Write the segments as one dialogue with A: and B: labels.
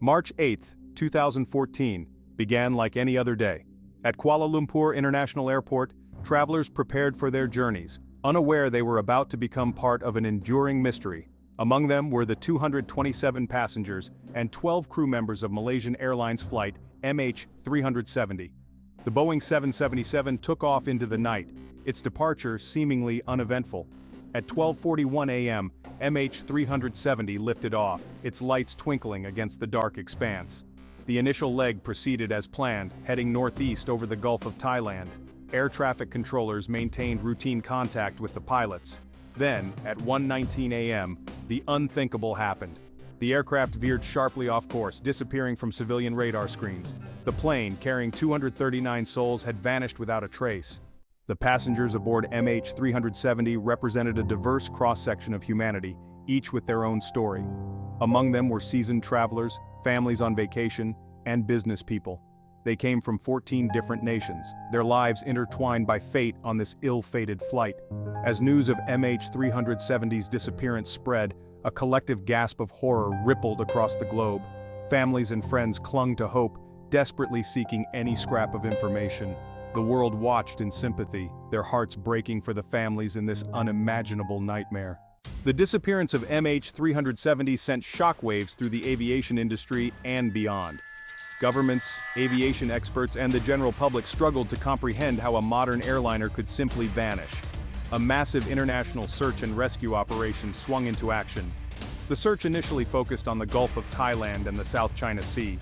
A: March 8, 2014, began like any other day. At Kuala Lumpur International Airport, travelers prepared for their journeys, unaware they were about to become part of an enduring mystery. Among them were the 227 passengers and 12 crew members of Malaysian Airlines Flight MH370. The Boeing 777 took off into the night, its departure seemingly uneventful. At 12:41 a.m., MH370 lifted off, its lights twinkling against the dark expanse. The initial leg proceeded as planned, heading northeast over the Gulf of Thailand. Air traffic controllers maintained routine contact with the pilots. Then, at 1:19 a.m., the unthinkable happened. The aircraft veered sharply off course, disappearing from civilian radar screens. The plane, carrying 239 souls, had vanished without a trace. The passengers aboard MH370 represented a diverse cross-section of humanity, each with their own story. Among them were seasoned travelers, families on vacation, and business people. They came from 14 different nations, their lives intertwined by fate on this ill-fated flight. As news of MH370's disappearance spread, a collective gasp of horror rippled across the globe. Families and friends clung to hope, desperately seeking any scrap of information. The world watched in sympathy, their hearts breaking for the families in this unimaginable nightmare. The disappearance of MH370 sent shockwaves through the aviation industry and beyond. Governments, aviation experts, and the general public struggled to comprehend how a modern airliner could simply vanish. A massive international search and rescue operation swung into action. The search initially focused on the Gulf of Thailand and the South China Sea.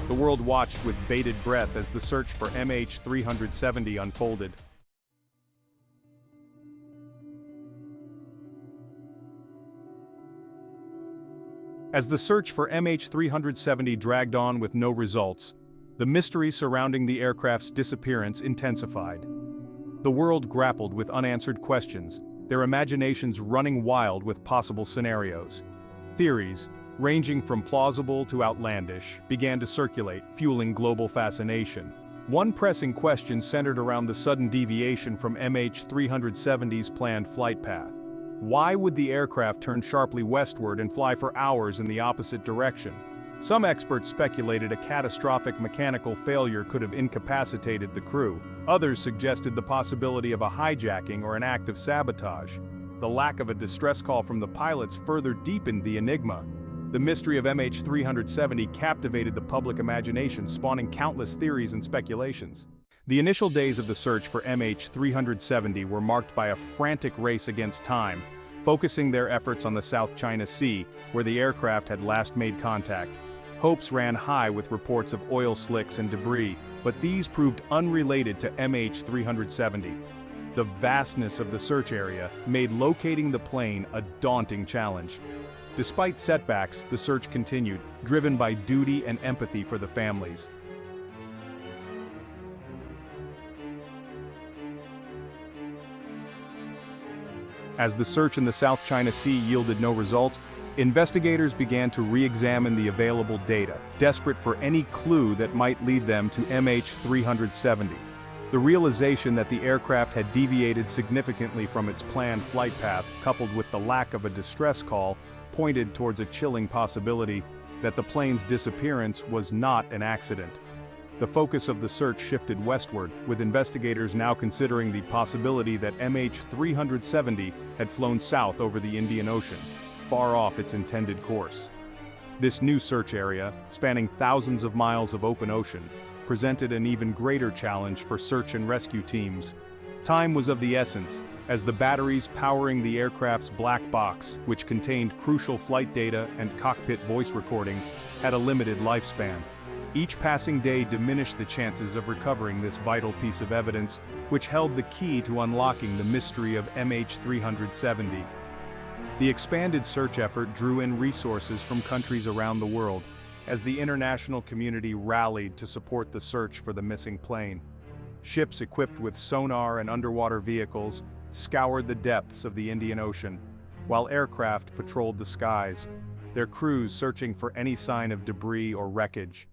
A: The world watched with bated breath as the search for MH370 unfolded. As the search for MH370 dragged on with no results, the mystery surrounding the aircraft's disappearance intensified. The world grappled with unanswered questions, their imaginations running wild with possible scenarios. Theories, ranging from plausible to outlandish, began to circulate, fueling global fascination. One pressing question centered around the sudden deviation from MH370's planned flight path. Why would the aircraft turn sharply westward and fly for hours in the opposite direction? Some experts speculated a catastrophic mechanical failure could have incapacitated the crew. Others suggested the possibility of a hijacking or an act of sabotage. The lack of a distress call from the pilots further deepened the enigma. The mystery of MH370 captivated the public imagination, spawning countless theories and speculations. The initial days of the search for MH370 were marked by a frantic race against time, focusing their efforts on the South China Sea, where the aircraft had last made contact. Hopes ran high with reports of oil slicks and debris, but these proved unrelated to MH370. The vastness of the search area made locating the plane a daunting challenge. Despite setbacks, the search continued, driven by duty and empathy for the families. As the search in the South China Sea yielded no results, investigators began to re-examine the available data, desperate for any clue that might lead them to MH370. The realization that the aircraft had deviated significantly from its planned flight path, coupled with the lack of a distress call, pointed towards a chilling possibility that the plane's disappearance was not an accident. The focus of the search shifted westward, with investigators now considering the possibility that MH370 had flown south over the Indian Ocean, far off its intended course. This new search area, spanning thousands of miles of open ocean, presented an even greater challenge for search and rescue teams. Time was of the essence, as the batteries powering the aircraft's black box, which contained crucial flight data and cockpit voice recordings, had a limited lifespan. Each passing day diminished the chances of recovering this vital piece of evidence, which held the key to unlocking the mystery of MH370. The expanded search effort drew in resources from countries around the world, as the international community rallied to support the search for the missing plane. Ships equipped with sonar and underwater vehicles scoured the depths of the Indian Ocean, while aircraft patrolled the skies, their crews searching for any sign of debris or wreckage.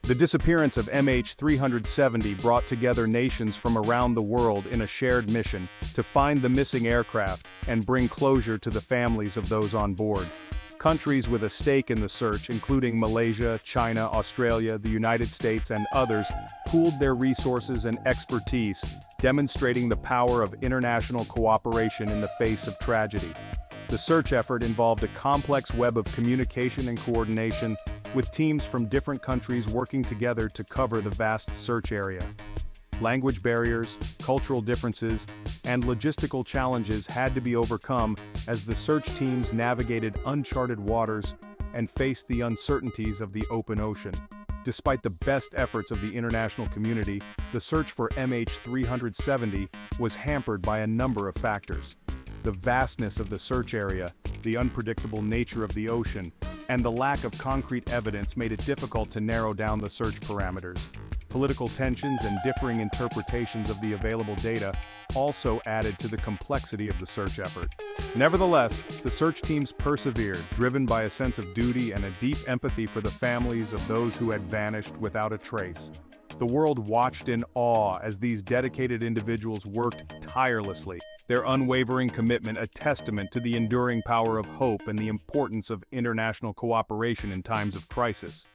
A: The disappearance of MH370 brought together nations from around the world in a shared mission to find the missing aircraft and bring closure to the families of those on board. Countries with a stake in the search, including Malaysia, China, Australia, the United States, and others, pooled their resources and expertise, demonstrating the power of international cooperation in the face of tragedy. The search effort involved a complex web of communication and coordination, with teams from different countries working together to cover the vast search area. Language barriers, cultural differences, and logistical challenges had to be overcome as the search teams navigated uncharted waters and faced the uncertainties of the open ocean. Despite the best efforts of the international community, the search for MH370 was hampered by a number of factors. The vastness of the search area, the unpredictable nature of the ocean, and the lack of concrete evidence made it difficult to narrow down the search parameters. Political tensions and differing interpretations of the available data also added to the complexity of the search effort. Nevertheless, the search teams persevered, driven by a sense of duty and a deep empathy for the families of those who had vanished without a trace. The world watched in awe as these dedicated individuals worked tirelessly, their unwavering commitment a testament to the enduring power of hope and the importance of international cooperation in times of crisis.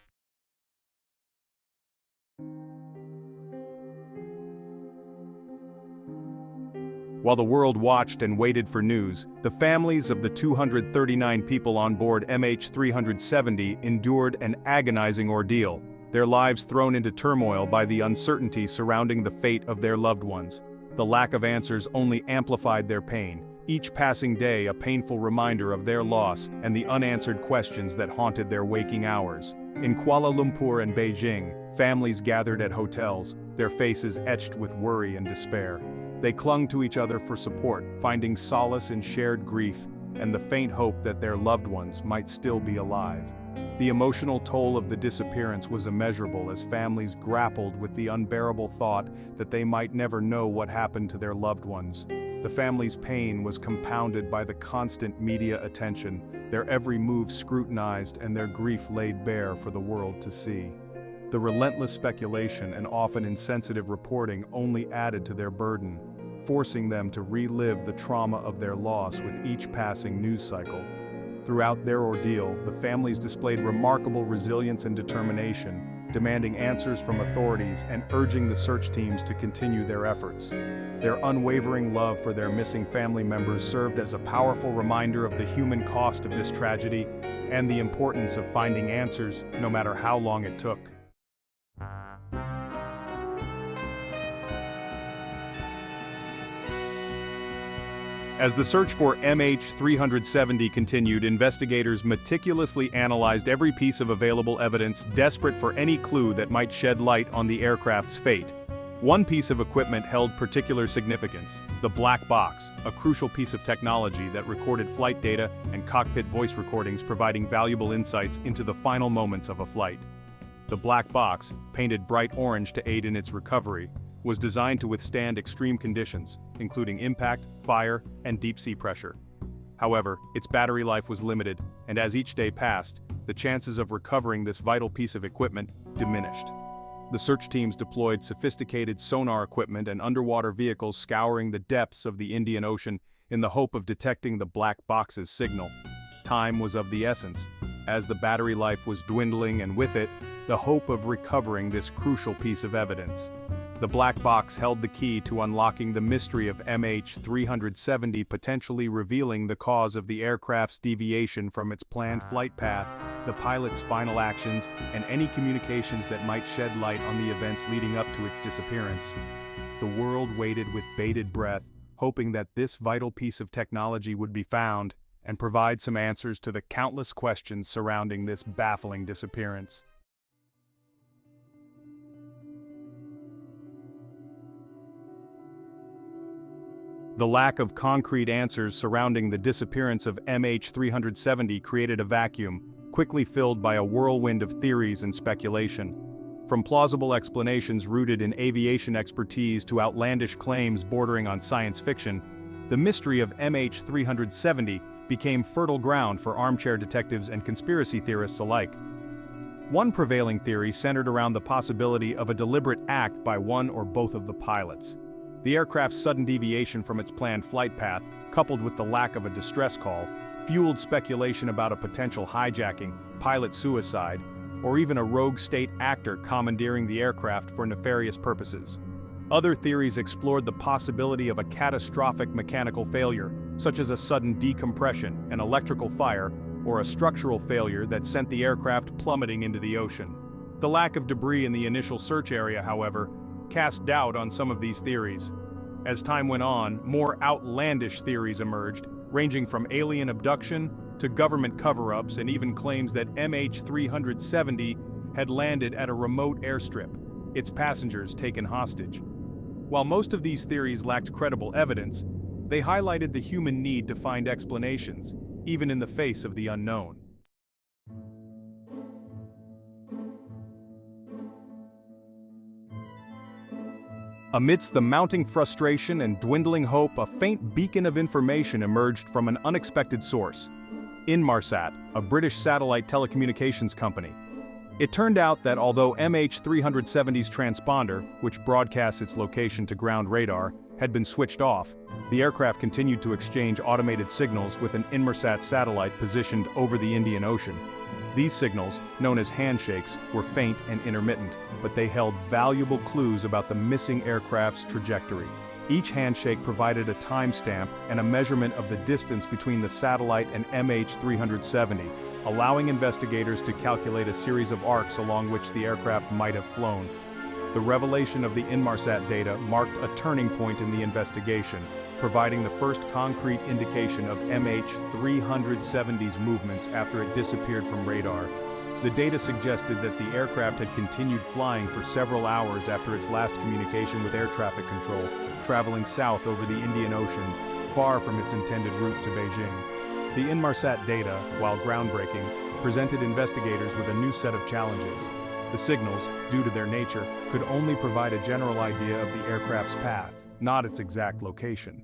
A: While the world watched and waited for news, the families of the 239 people on board MH370 endured an agonizing ordeal, their lives thrown into turmoil by the uncertainty surrounding the fate of their loved ones. The lack of answers only amplified their pain, each passing day a painful reminder of their loss and the unanswered questions that haunted their waking hours. In Kuala Lumpur and Beijing, families gathered at hotels, their faces etched with worry and despair. They clung to each other for support, finding solace in shared grief and the faint hope that their loved ones might still be alive. The emotional toll of the disappearance was immeasurable as families grappled with the unbearable thought that they might never know what happened to their loved ones. The family's pain was compounded by the constant media attention, their every move scrutinized and their grief laid bare for the world to see. The relentless speculation and often insensitive reporting only added to their burden, forcing them to relive the trauma of their loss with each passing news cycle. Throughout their ordeal, the families displayed remarkable resilience and determination, demanding answers from authorities and urging the search teams to continue their efforts. Their unwavering love for their missing family members served as a powerful reminder of the human cost of this tragedy and the importance of finding answers, no matter how long it took. As the search for MH370 continued, investigators meticulously analyzed every piece of available evidence, desperate for any clue that might shed light on the aircraft's fate. One piece of equipment held particular significance: the black box, a crucial piece of technology that recorded flight data and cockpit voice recordings, providing valuable insights into the final moments of a flight. The black box, painted bright orange to aid in its recovery, was designed to withstand extreme conditions, including impact, fire, and deep-sea pressure. However, its battery life was limited, and as each day passed, the chances of recovering this vital piece of equipment diminished. The search teams deployed sophisticated sonar equipment and underwater vehicles scouring the depths of the Indian Ocean in the hope of detecting the black box's signal. Time was of the essence, as the battery life was dwindling and with it, the hope of recovering this crucial piece of evidence. The black box held the key to unlocking the mystery of MH370, potentially revealing the cause of the aircraft's deviation from its planned flight path, the pilot's final actions, and any communications that might shed light on the events leading up to its disappearance. The world waited with bated breath, hoping that this vital piece of technology would be found and provide some answers to the countless questions surrounding this baffling disappearance. The lack of concrete answers surrounding the disappearance of MH370 created a vacuum, quickly filled by a whirlwind of theories and speculation. From plausible explanations rooted in aviation expertise to outlandish claims bordering on science fiction, the mystery of MH370 became fertile ground for armchair detectives and conspiracy theorists alike. One prevailing theory centered around the possibility of a deliberate act by one or both of the pilots. The aircraft's sudden deviation from its planned flight path, coupled with the lack of a distress call, fueled speculation about a potential hijacking, pilot suicide, or even a rogue state actor commandeering the aircraft for nefarious purposes. Other theories explored the possibility of a catastrophic mechanical failure, such as a sudden decompression, an electrical fire, or a structural failure that sent the aircraft plummeting into the ocean. The lack of debris in the initial search area, however, cast doubt on some of these theories. As time went on, more outlandish theories emerged, ranging from alien abduction to government cover-ups and even claims that MH370 had landed at a remote airstrip, its passengers taken hostage. While most of these theories lacked credible evidence, they highlighted the human need to find explanations, even in the face of the unknown. Amidst the mounting frustration and dwindling hope, a faint beacon of information emerged from an unexpected source: Inmarsat, a British satellite telecommunications company. It turned out that although MH370's transponder, which broadcasts its location to ground radar, had been switched off, the aircraft continued to exchange automated signals with an Inmarsat satellite positioned over the Indian Ocean. These signals, known as handshakes, were faint and intermittent, but they held valuable clues about the missing aircraft's trajectory. Each handshake provided a timestamp and a measurement of the distance between the satellite and MH370, allowing investigators to calculate a series of arcs along which the aircraft might have flown. The revelation of the Inmarsat data marked a turning point in the investigation, providing the first concrete indication of MH370's movements after it disappeared from radar. The data suggested that the aircraft had continued flying for several hours after its last communication with air traffic control, traveling south over the Indian Ocean, far from its intended route to Beijing. The Inmarsat data, while groundbreaking, presented investigators with a new set of challenges. The signals, due to their nature, could only provide a general idea of the aircraft's path, not its exact location.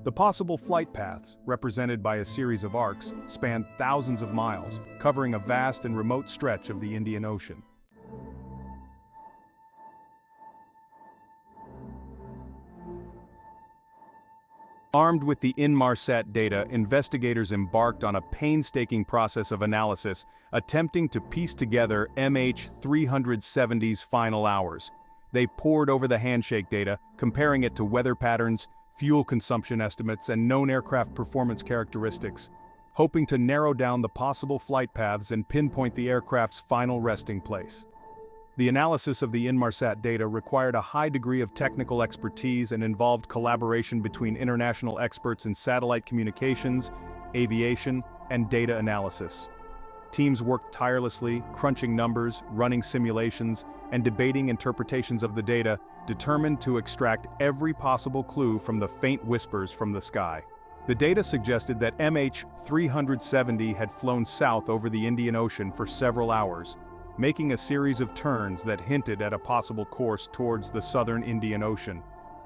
A: The possible flight paths, represented by a series of arcs, spanned thousands of miles, covering a vast and remote stretch of the Indian Ocean. Armed with the Inmarsat data, investigators embarked on a painstaking process of analysis, attempting to piece together MH370's final hours. They pored over the handshake data, comparing it to weather patterns, fuel consumption estimates, and known aircraft performance characteristics, hoping to narrow down the possible flight paths and pinpoint the aircraft's final resting place. The analysis of the Inmarsat data required a high degree of technical expertise and involved collaboration between international experts in satellite communications, aviation, and data analysis. Teams worked tirelessly, crunching numbers, running simulations, and debating interpretations of the data, determined to extract every possible clue from the faint whispers from the sky. The data suggested that MH370 had flown south over the Indian Ocean for several hours, making a series of turns that hinted at a possible course towards the southern Indian Ocean.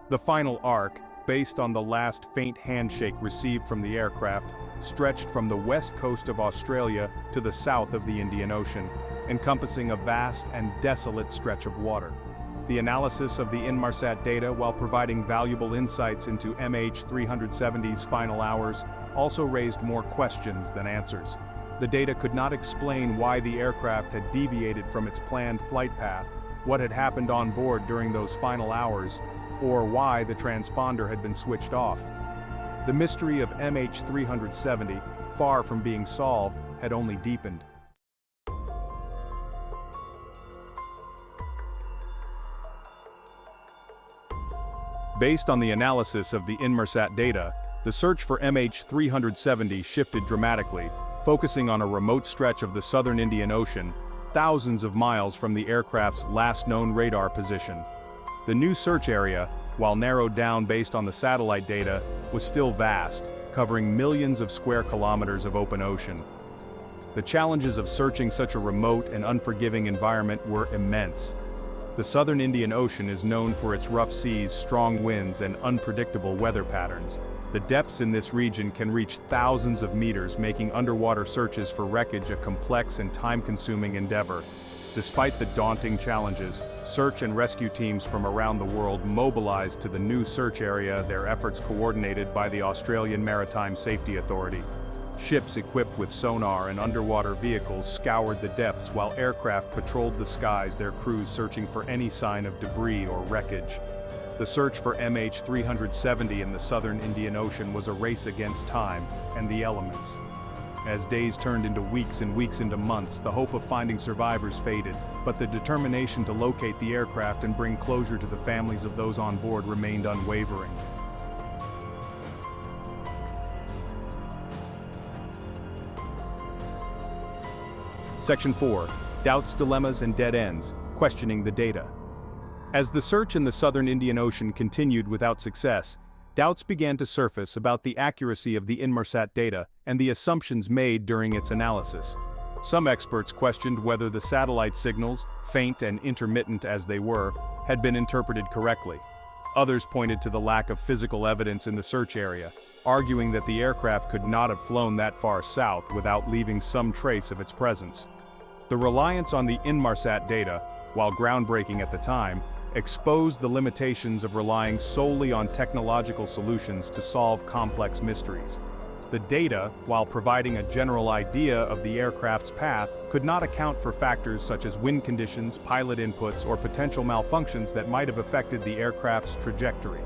A: The final arc, based on the last faint handshake received from the aircraft, stretched from the west coast of Australia to the south of the Indian Ocean, encompassing a vast and desolate stretch of water. The analysis of the Inmarsat data, while providing valuable insights into MH370's final hours, also raised more questions than answers. The data could not explain why the aircraft had deviated from its planned flight path, what had happened on board during those final hours, or why the transponder had been switched off. The mystery of MH370, far from being solved, had only deepened. Based on the analysis of the Inmarsat data, the search for MH370 shifted dramatically, focusing on a remote stretch of the southern Indian Ocean, thousands of miles from the aircraft's last known radar position. The new search area, while narrowed down based on the satellite data, was still vast, covering millions of square kilometers of open ocean. The challenges of searching such a remote and unforgiving environment were immense. The southern Indian Ocean is known for its rough seas, strong winds, and unpredictable weather patterns. The depths in this region can reach thousands of meters, making underwater searches for wreckage a complex and time-consuming endeavor. Despite the daunting challenges, search and rescue teams from around the world mobilized to the new search area, their efforts coordinated by the Australian Maritime Safety Authority. Ships equipped with sonar and underwater vehicles scoured the depths while aircraft patrolled the skies, their crews searching for any sign of debris or wreckage. The search for MH370 in the southern Indian Ocean was a race against time and the elements. As days turned into weeks and weeks into months, the hope of finding survivors faded, but the determination to locate the aircraft and bring closure to the families of those on board remained unwavering. Section 4. Doubts, Dilemmas, and Dead Ends, Questioning the Data. As the search in the southern Indian Ocean continued without success, doubts began to surface about the accuracy of the Inmarsat data and the assumptions made during its analysis. Some experts questioned whether the satellite signals, faint and intermittent as they were, had been interpreted correctly. Others pointed to the lack of physical evidence in the search area, arguing that the aircraft could not have flown that far south without leaving some trace of its presence. The reliance on the Inmarsat data, while groundbreaking at the time, exposed the limitations of relying solely on technological solutions to solve complex mysteries. The data, while providing a general idea of the aircraft's path, could not account for factors such as wind conditions, pilot inputs, or potential malfunctions that might have affected the aircraft's trajectory.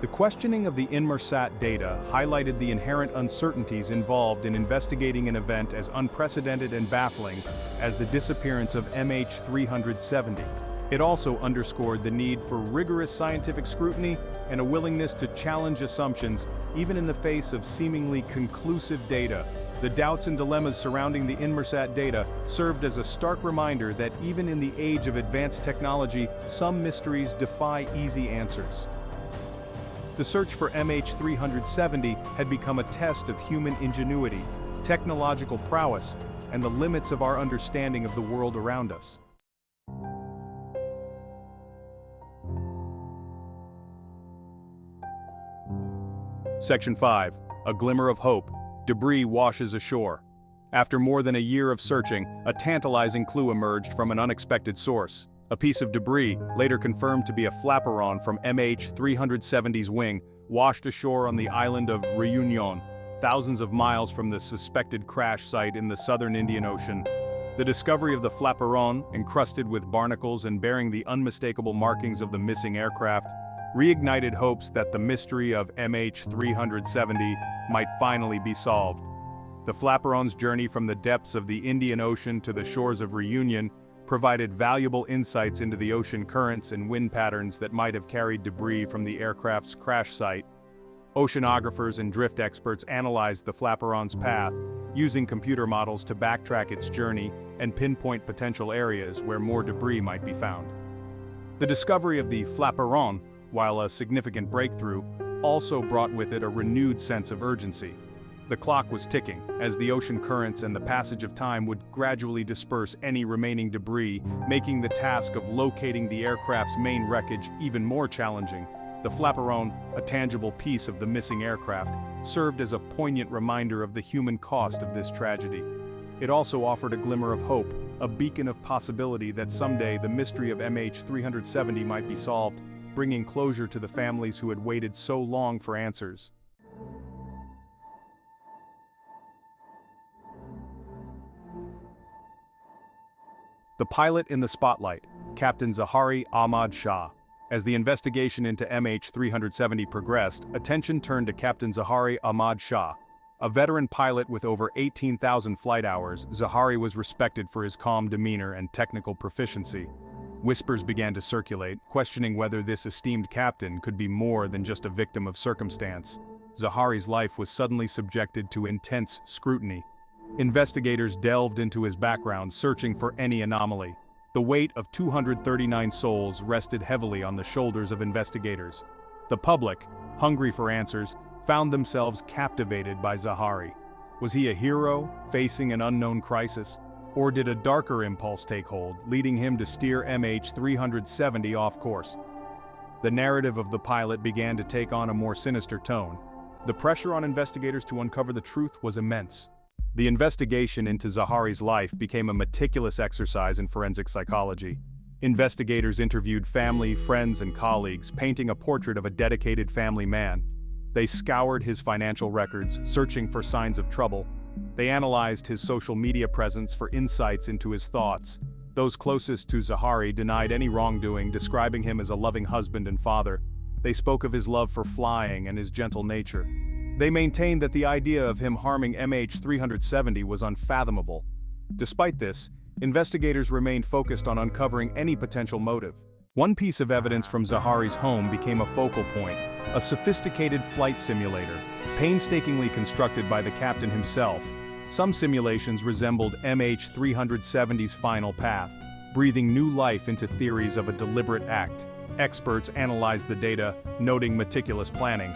A: The questioning of the Inmarsat data highlighted the inherent uncertainties involved in investigating an event as unprecedented and baffling as the disappearance of MH370. It also underscored the need for rigorous scientific scrutiny and a willingness to challenge assumptions, even in the face of seemingly conclusive data. The doubts and dilemmas surrounding the Inmarsat data served as a stark reminder that even in the age of advanced technology, some mysteries defy easy answers. The search for MH370 had become a test of human ingenuity, technological prowess, and the limits of our understanding of the world around us. Section 5. A Glimmer of Hope. Debris washes ashore. After more than a year of searching, a tantalizing clue emerged from an unexpected source. A piece of debris, later confirmed to be a flaperon from MH370's wing, washed ashore on the island of Réunion, thousands of miles from the suspected crash site in the southern Indian Ocean. The discovery of the flaperon, encrusted with barnacles and bearing the unmistakable markings of the missing aircraft, reignited hopes that the mystery of MH370 might finally be solved. The flaperon's journey from the depths of the Indian Ocean to the shores of Réunion provided valuable insights into the ocean currents and wind patterns that might have carried debris from the aircraft's crash site. Oceanographers and drift experts analyzed the flaperon's path, using computer models to backtrack its journey and pinpoint potential areas where more debris might be found. The discovery of the flaperon, while a significant breakthrough, also brought with it a renewed sense of urgency. The clock was ticking, as the ocean currents and the passage of time would gradually disperse any remaining debris, making the task of locating the aircraft's main wreckage even more challenging. The flaperon, a tangible piece of the missing aircraft, served as a poignant reminder of the human cost of this tragedy. It also offered a glimmer of hope, a beacon of possibility that someday the mystery of MH370 might be solved, bringing closure to the families who had waited so long for answers. The pilot in the spotlight, Captain Zahari Ahmad Shah. As the investigation into MH370 progressed, attention turned to Captain Zahari Ahmad Shah. A veteran pilot with over 18,000 flight hours, Zahari was respected for his calm demeanor and technical proficiency. Whispers began to circulate, questioning whether this esteemed captain could be more than just a victim of circumstance. Zahari's life was suddenly subjected to intense scrutiny. Investigators delved into his background, searching for any anomaly. The weight of 239 souls rested heavily on the shoulders of investigators. The public, hungry for answers, found themselves captivated by Zahari. Was he a hero, facing an unknown crisis? Or did a darker impulse take hold, leading him to steer MH370 off course? The narrative of the pilot began to take on a more sinister tone. The pressure on investigators to uncover the truth was immense. The investigation into Zahari's life became a meticulous exercise in forensic psychology. Investigators interviewed family, friends, and colleagues, painting a portrait of a dedicated family man. They scoured his financial records, searching for signs of trouble. They analyzed his social media presence for insights into his thoughts. Those closest to Zahari denied any wrongdoing, describing him as a loving husband and father. They spoke of his love for flying and his gentle nature. They maintained that the idea of him harming MH370 was unfathomable. Despite this, investigators remained focused on uncovering any potential motive. One piece of evidence from Zahari's home became a focal point: a sophisticated flight simulator, painstakingly constructed by the captain himself. Some simulations resembled MH370's final path, breathing new life into theories of a deliberate act. Experts analyzed the data, noting meticulous planning.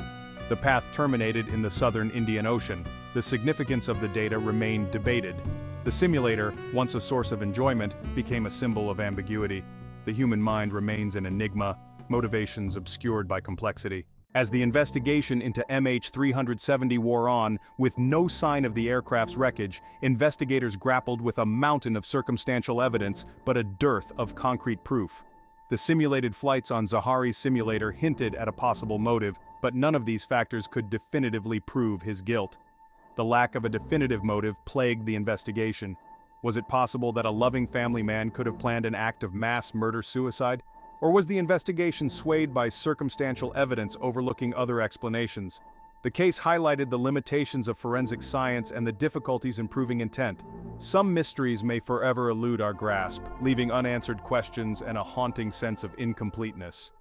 A: The path terminated in the southern Indian Ocean. The significance of the data remained debated. The simulator, once a source of enjoyment, became a symbol of ambiguity. The human mind remains an enigma, motivations obscured by complexity. As the investigation into MH370 wore on, with no sign of the aircraft's wreckage, investigators grappled with a mountain of circumstantial evidence but a dearth of concrete proof. The simulated flights on Zahari's simulator hinted at a possible motive, but none of these factors could definitively prove his guilt. The lack of a definitive motive plagued the investigation. Was it possible that a loving family man could have planned an act of mass murder-suicide? Or was the investigation swayed by circumstantial evidence overlooking other explanations? The case highlighted the limitations of forensic science and the difficulties in proving intent. Some mysteries may forever elude our grasp, leaving unanswered questions and a haunting sense of incompleteness.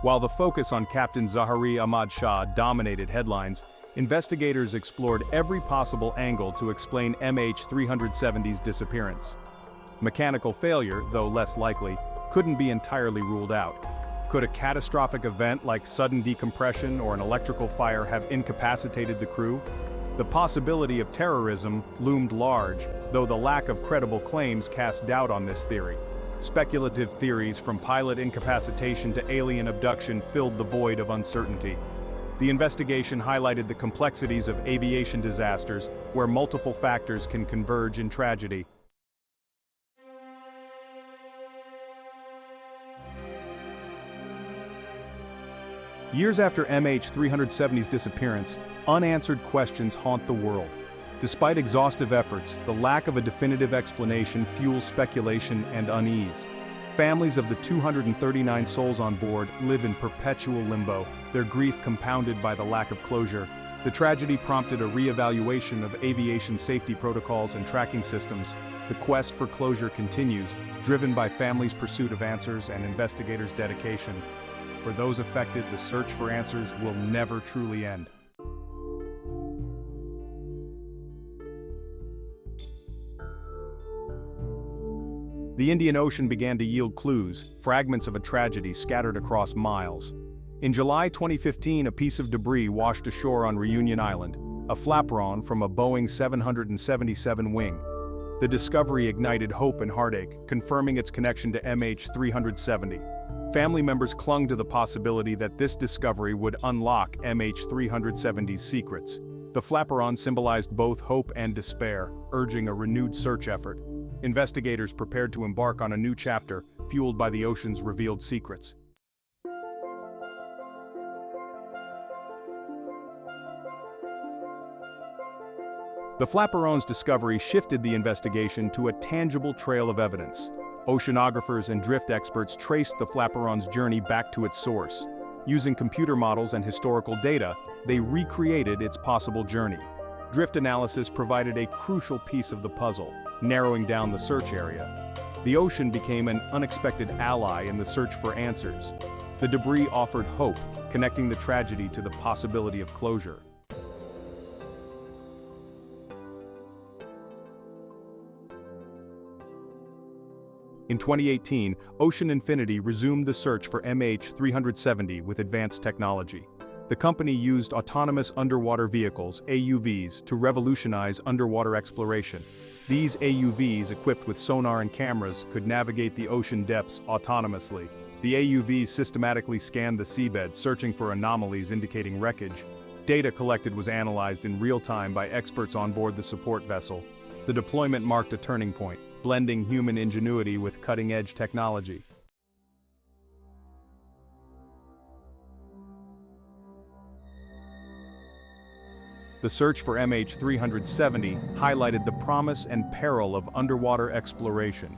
A: While the focus on Captain Zahari Ahmad Shah dominated headlines, investigators explored every possible angle to explain MH370's disappearance. Mechanical failure, though less likely, couldn't be entirely ruled out. Could a catastrophic event like sudden decompression or an electrical fire have incapacitated the crew? The possibility of terrorism loomed large, though the lack of credible claims cast doubt on this theory. Speculative theories from pilot incapacitation to alien abduction filled the void of uncertainty. The investigation highlighted the complexities of aviation disasters, where multiple factors can converge in tragedy. Years after MH370's disappearance, unanswered questions haunt the world. Despite exhaustive efforts, the lack of a definitive explanation fuels speculation and unease. Families of the 239 souls on board live in perpetual limbo, their grief compounded by the lack of closure. The tragedy prompted a re-evaluation of aviation safety protocols and tracking systems. The quest for closure continues, driven by families' pursuit of answers and investigators' dedication. For those affected, the search for answers will never truly end. The Indian Ocean began to yield clues, fragments of a tragedy scattered across miles. In July 2015, a piece of debris washed ashore on Reunion Island, a flaperon from a Boeing 777 wing. The discovery ignited hope and heartache, confirming its connection to MH370. Family members clung to the possibility that this discovery would unlock MH370's secrets. The flaperon symbolized both hope and despair, urging a renewed search effort. Investigators prepared to embark on a new chapter, fueled by the ocean's revealed secrets. The flaperon's discovery shifted the investigation to a tangible trail of evidence. Oceanographers and drift experts traced the flaperon's journey back to its source. Using computer models and historical data, they recreated its possible journey. Drift analysis provided a crucial piece of the puzzle, narrowing down the search area. The ocean became an unexpected ally in the search for answers. The debris offered hope, connecting the tragedy to the possibility of closure. In 2018, Ocean Infinity resumed the search for MH370 with advanced technology. The company used autonomous underwater vehicles, AUVs, to revolutionize underwater exploration. These AUVs, equipped with sonar and cameras, could navigate the ocean depths autonomously. The AUVs systematically scanned the seabed, searching for anomalies indicating wreckage. Data collected was analyzed in real time by experts on board the support vessel. The deployment marked a turning point, blending human ingenuity with cutting-edge technology. The search for MH370 highlighted the promise and peril of underwater exploration.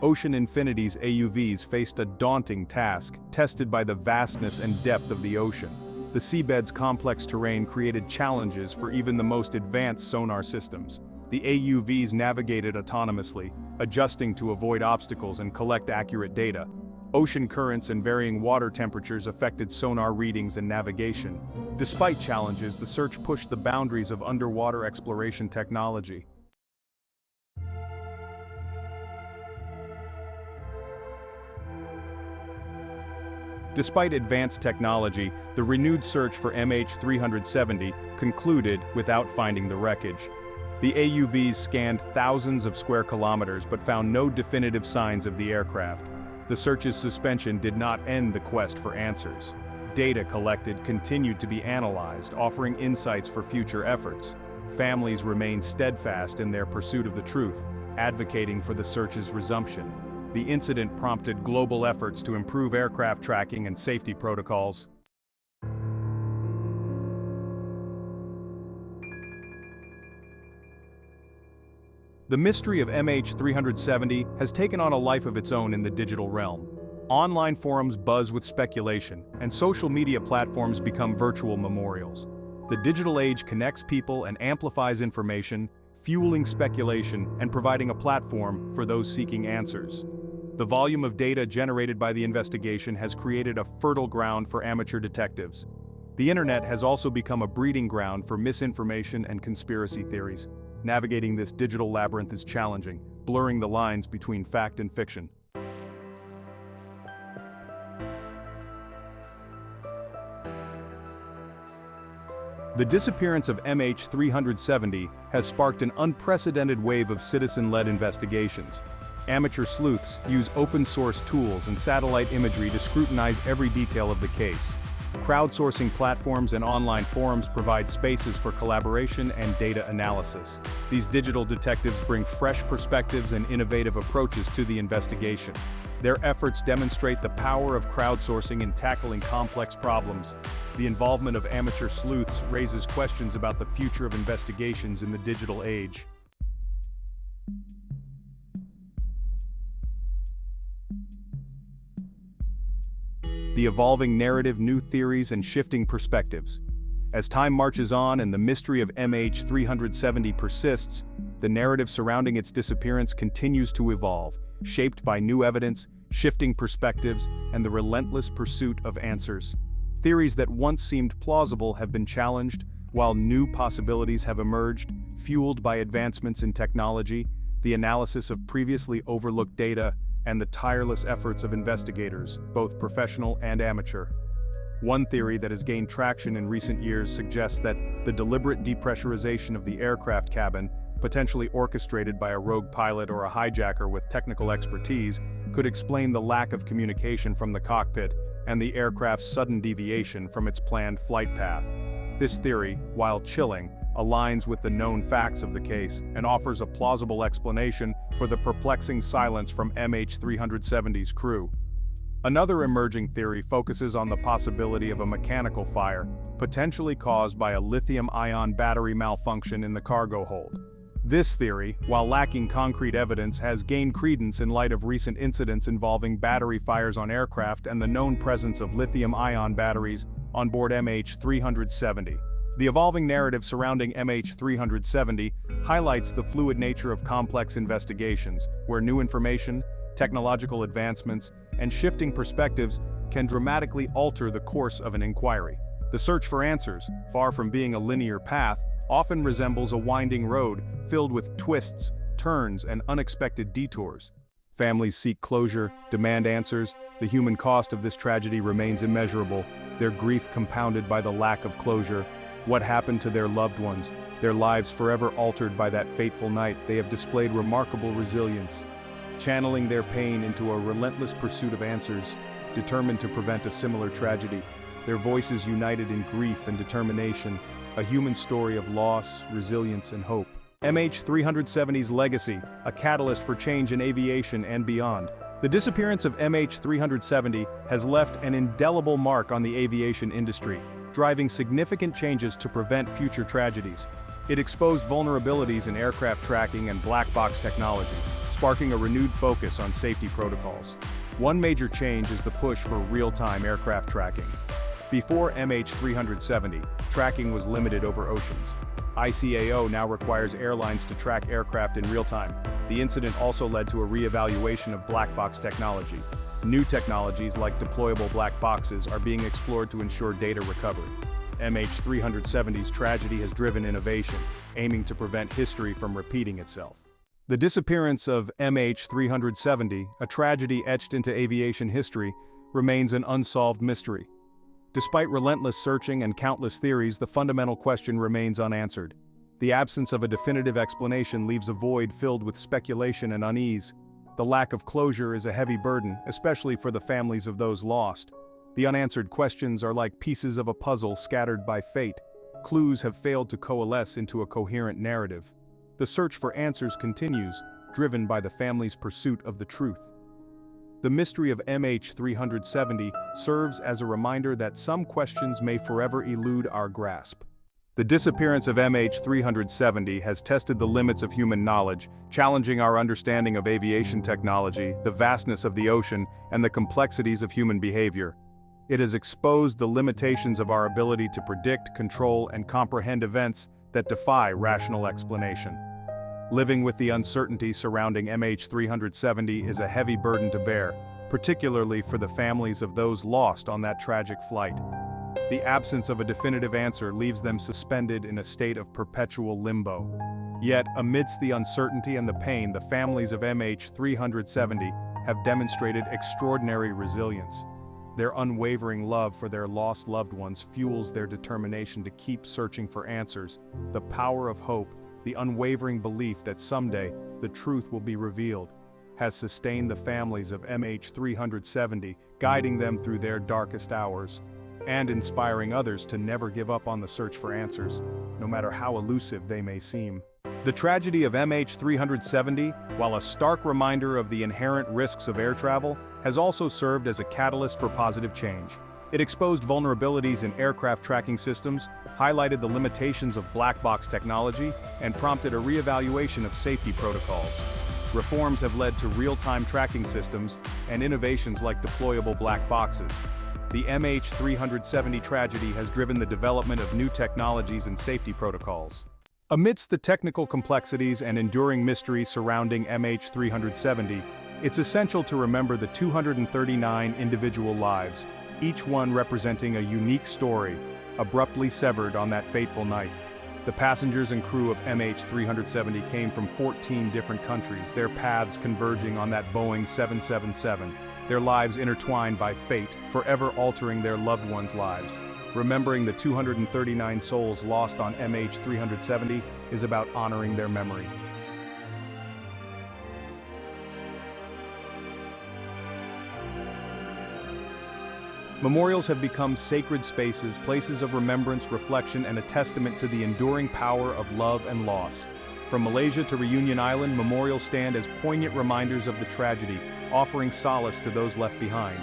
A: Ocean Infinity's AUVs faced a daunting task, tested by the vastness and depth of the ocean. The seabed's complex terrain created challenges for even the most advanced sonar systems. The AUVs navigated autonomously, adjusting to avoid obstacles and collect accurate data. Ocean currents and varying water temperatures affected sonar readings and navigation. Despite challenges, the search pushed the boundaries of underwater exploration technology. Despite advanced technology, the renewed search for MH370 concluded without finding the wreckage. The AUVs scanned thousands of square kilometers but found no definitive signs of the aircraft. The search's suspension did not end the quest for answers. Data collected continued to be analyzed, offering insights for future efforts. Families remained steadfast in their pursuit of the truth, advocating for the search's resumption. The incident prompted global efforts to improve aircraft tracking and safety protocols. The mystery of MH370 has taken on a life of its own in the digital realm. Online forums buzz with speculation, and social media platforms become virtual memorials. The digital age connects people and amplifies information, fueling speculation and providing a platform for those seeking answers. The volume of data generated by the investigation has created a fertile ground for amateur detectives. The internet has also become a breeding ground for misinformation and conspiracy theories. Navigating this digital labyrinth is challenging, blurring the lines between fact and fiction. The disappearance of MH370 has sparked an unprecedented wave of citizen-led investigations. Amateur sleuths use open-source tools and satellite imagery to scrutinize every detail of the case. Crowdsourcing platforms and online forums provide spaces for collaboration and data analysis. These digital detectives bring fresh perspectives and innovative approaches to the investigation. Their efforts demonstrate the power of crowdsourcing in tackling complex problems. The involvement of amateur sleuths raises questions about the future of investigations in the digital age. The evolving narrative, new theories, and shifting perspectives. As time marches on and the mystery of MH370 persists, the narrative surrounding its disappearance continues to evolve, shaped by new evidence, shifting perspectives, and the relentless pursuit of answers. Theories that once seemed plausible have been challenged, while new possibilities have emerged, fueled by advancements in technology, the analysis of previously overlooked data, and the tireless efforts of investigators, both professional and amateur. One theory that has gained traction in recent years suggests that the deliberate depressurization of the aircraft cabin, potentially orchestrated by a rogue pilot or a hijacker with technical expertise, could explain the lack of communication from the cockpit and the aircraft's sudden deviation from its planned flight path. This theory, while chilling, aligns with the known facts of the case and offers a plausible explanation for the perplexing silence from MH370's crew. Another emerging theory focuses on the possibility of a mechanical fire, potentially caused by a lithium-ion battery malfunction in the cargo hold. This theory, while lacking concrete evidence, has gained credence in light of recent incidents involving battery fires on aircraft and the known presence of lithium-ion batteries on board MH370. The evolving narrative surrounding MH370 highlights the fluid nature of complex investigations, where new information, technological advancements, and shifting perspectives can dramatically alter the course of an inquiry. The search for answers, far from being a linear path, often resembles a winding road filled with twists, turns, and unexpected detours. Families seek closure, demand answers. The human cost of this tragedy remains immeasurable, their grief compounded by the lack of closure. What happened to their loved ones, their lives forever altered by that fateful night? They have displayed remarkable resilience, channeling their pain into a relentless pursuit of answers. determined to prevent a similar tragedy. Their voices united in grief and determination, a human story of loss, resilience, and hope. MH370's legacy, a catalyst for change in aviation and beyond. The disappearance of MH370 has left an indelible mark on the aviation industry, driving significant changes to prevent future tragedies. It exposed vulnerabilities in aircraft tracking and black box technology, sparking a renewed focus on safety protocols. One major change is the push for real-time aircraft tracking. Before MH370, tracking was limited over oceans. ICAO now requires airlines to track aircraft in real time. The incident also led to a re-evaluation of black box technology. New technologies like deployable black boxes are being explored to ensure data recovery. MH370's tragedy has driven innovation, aiming to prevent history from repeating itself. The disappearance of MH370, a tragedy etched into aviation history, remains an unsolved mystery. Despite relentless searching and countless theories, the fundamental question remains unanswered. The absence of a definitive explanation leaves a void filled with speculation and unease. The lack of closure is a heavy burden, especially for the families of those lost. The unanswered questions are like pieces of a puzzle scattered by fate. Clues have failed to coalesce into a coherent narrative. The search for answers continues, driven by the family's pursuit of the truth. The mystery of MH370 serves as a reminder that some questions may forever elude our grasp. The disappearance of MH370 has tested the limits of human knowledge, challenging our understanding of aviation technology, the vastness of the ocean, and the complexities of human behavior. It has exposed the limitations of our ability to predict, control, and comprehend events that defy rational explanation. Living with the uncertainty surrounding MH370 is a heavy burden to bear, particularly for the families of those lost on that tragic flight. The absence of a definitive answer leaves them suspended in a state of perpetual limbo. Yet, amidst the uncertainty and the pain, the families of MH370 have demonstrated extraordinary resilience. Their unwavering love for their lost loved ones fuels their determination to keep searching for answers. The power of hope, the unwavering belief that someday the truth will be revealed, has sustained the families of MH370, guiding them through their darkest hours, and inspiring others to never give up on the search for answers, no matter how elusive they may seem. The tragedy of MH370, while a stark reminder of the inherent risks of air travel, has also served as a catalyst for positive change. It exposed vulnerabilities in aircraft tracking systems, highlighted the limitations of black box technology, and prompted a re-evaluation of safety protocols. Reforms have led to real-time tracking systems and innovations like deployable black boxes. The MH370 tragedy has driven the development of new technologies and safety protocols. Amidst the technical complexities and enduring mysteries surrounding MH370, it's essential to remember the 239 individual lives, each one representing a unique story, abruptly severed on that fateful night. The passengers and crew of MH370 came from 14 different countries, their paths converging on that Boeing 777, their lives intertwined by fate, forever altering their loved ones' lives. Remembering the 239 souls lost on MH370 is about honoring their memory. Memorials have become sacred spaces, places of remembrance, reflection, and a testament to the enduring power of love and loss. From Malaysia to Reunion Island, memorials stand as poignant reminders of the tragedy, offering solace to those left behind.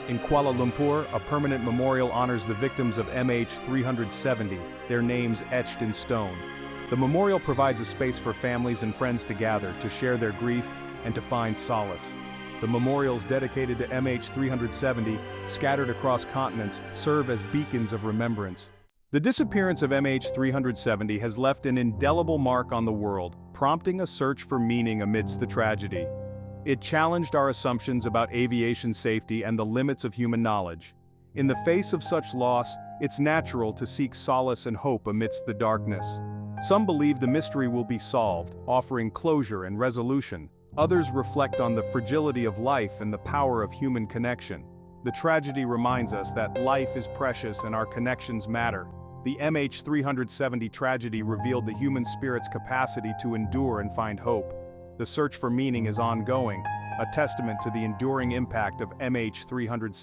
A: In Kuala Lumpur, a permanent memorial honors the victims of MH370, their names etched in stone. The memorial provides a space for families and friends to gather, to share their grief, and to find solace. The memorials dedicated to MH370, scattered across continents, serve as beacons of remembrance. The disappearance of MH370 has left an indelible mark on the world, prompting a search for meaning amidst the tragedy. It challenged our assumptions about aviation safety and the limits of human knowledge. In the face of such loss, it's natural to seek solace and hope amidst the darkness. Some believe the mystery will be solved, offering closure and resolution. Others reflect on the fragility of life and the power of human connection. The tragedy reminds us that life is precious and our connections matter. The MH370 tragedy revealed the human spirit's capacity to endure and find hope. The search for meaning is ongoing, a testament to the enduring impact of MH370.